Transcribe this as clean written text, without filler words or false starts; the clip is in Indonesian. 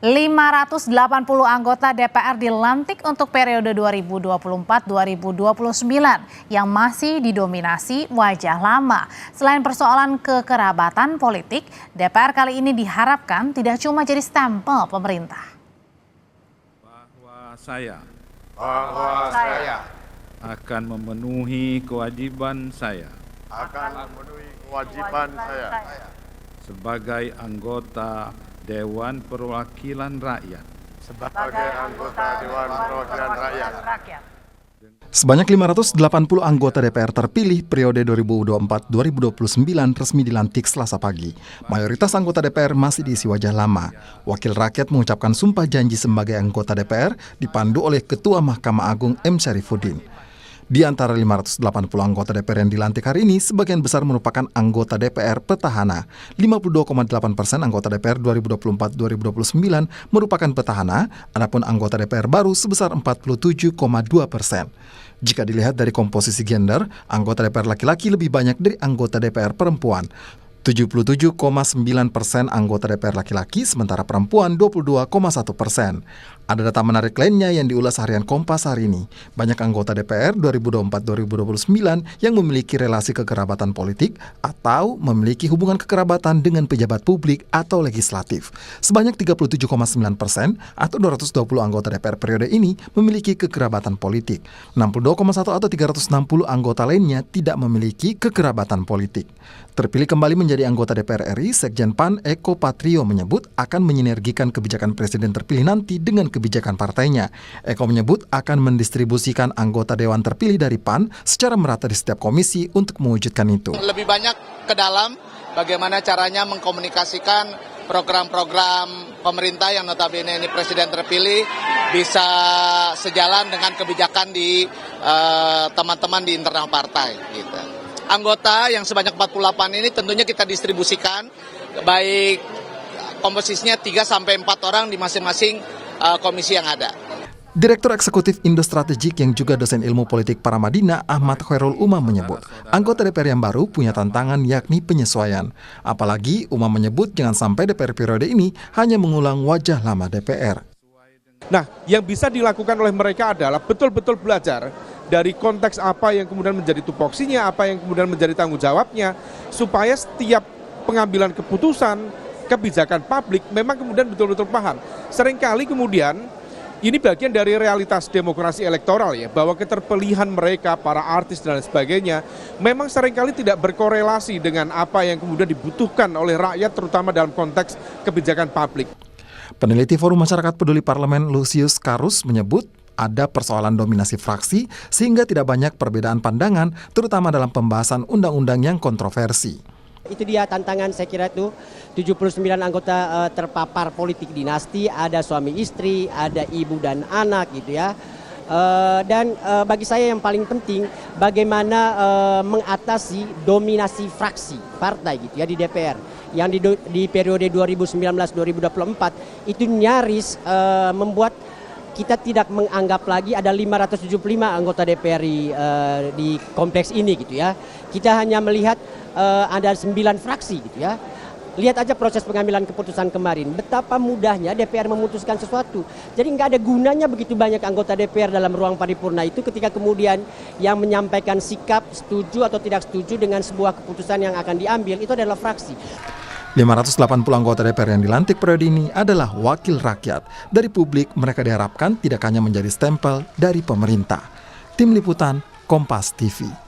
580 anggota DPR dilantik untuk periode 2024-2029 yang masih didominasi wajah lama. Selain persoalan kekerabatan politik, DPR kali ini diharapkan tidak cuma jadi stempel pemerintah. Bahwa saya akan memenuhi kewajiban saya sebagai anggota Dewan Perwakilan Rakyat. Sebanyak 580 anggota DPR terpilih periode 2024-2029 resmi dilantik Selasa pagi. Mayoritas anggota DPR masih diisi wajah lama. Wakil rakyat mengucapkan sumpah janji sebagai anggota DPR dipandu oleh Ketua Mahkamah Agung M. Syarifuddin. Di antara 580 anggota DPR yang dilantik hari ini, sebagian besar merupakan anggota DPR petahana. 52,8% anggota DPR 2024-2029 merupakan petahana, adapun anggota DPR baru sebesar 47,2%. Jika dilihat dari komposisi gender, anggota DPR laki-laki lebih banyak dari anggota DPR perempuan. 77,9% anggota DPR laki-laki, sementara perempuan 22,1%. Ada data menarik lainnya yang diulas harian Kompas hari ini. Banyak anggota DPR 2024-2029 yang memiliki relasi kekerabatan politik atau memiliki hubungan kekerabatan dengan pejabat publik atau legislatif. Sebanyak 37,9% atau 220 anggota DPR periode ini memiliki kekerabatan politik. 62,1 atau 360 anggota lainnya tidak memiliki kekerabatan politik. Terpilih kembali menjadi anggota DPR RI, Sekjen PAN Eko Patrio menyebut akan menyinergikan kebijakan presiden terpilih nanti dengan kebijakan partainya. Eko menyebut akan mendistribusikan anggota dewan terpilih dari PAN secara merata di setiap komisi untuk mewujudkan itu. Lebih banyak ke dalam bagaimana caranya mengkomunikasikan program-program pemerintah yang notabene ini presiden terpilih bisa sejalan dengan kebijakan di teman-teman di internal partai gitu. Anggota yang sebanyak 48 ini tentunya kita distribusikan, baik komposisinya 3-4 orang di masing-masing komisi yang ada. Direktur Eksekutif Indo Strategik yang juga dosen ilmu politik Paramadina, Ahmad Khairul Umam menyebut, anggota DPR yang baru punya tantangan yakni penyesuaian. Apalagi Umam menyebut jangan sampai DPR periode ini hanya mengulang wajah lama DPR. Nah, yang bisa dilakukan oleh mereka adalah betul-betul belajar dari konteks apa yang kemudian menjadi tupoksinya, apa yang kemudian menjadi tanggung jawabnya, supaya setiap pengambilan keputusan, kebijakan publik memang kemudian betul-betul paham. Seringkali kemudian, ini bagian dari realitas demokrasi elektoral ya, bahwa keterpilihan mereka, para artis dan sebagainya, memang seringkali tidak berkorelasi dengan apa yang kemudian dibutuhkan oleh rakyat, terutama dalam konteks kebijakan publik. Peneliti Forum Masyarakat Peduli Parlemen Lucius Karus menyebut, ada persoalan dominasi fraksi sehingga tidak banyak perbedaan pandangan, terutama dalam pembahasan undang-undang yang kontroversi. Itu dia tantangan, saya kira itu 79 anggota terpapar politik dinasti, ada suami istri, ada ibu dan anak gitu ya. Dan bagi saya yang paling penting bagaimana mengatasi dominasi fraksi partai gitu ya di DPR. Yang di periode 2019-2024 itu nyaris membuat kita tidak menganggap lagi ada 575 anggota DPR di kompleks ini gitu ya. Kita hanya melihat ada 9 fraksi gitu ya. Lihat aja proses pengambilan keputusan kemarin, betapa mudahnya DPR memutuskan sesuatu. Jadi nggak ada gunanya begitu banyak anggota DPR dalam ruang paripurna itu ketika kemudian yang menyampaikan sikap setuju atau tidak setuju dengan sebuah keputusan yang akan diambil itu adalah fraksi. 580 anggota DPR yang dilantik periode ini adalah wakil rakyat. Dari publik, mereka diharapkan tidak hanya menjadi stempel dari pemerintah. Tim Liputan, Kompas TV.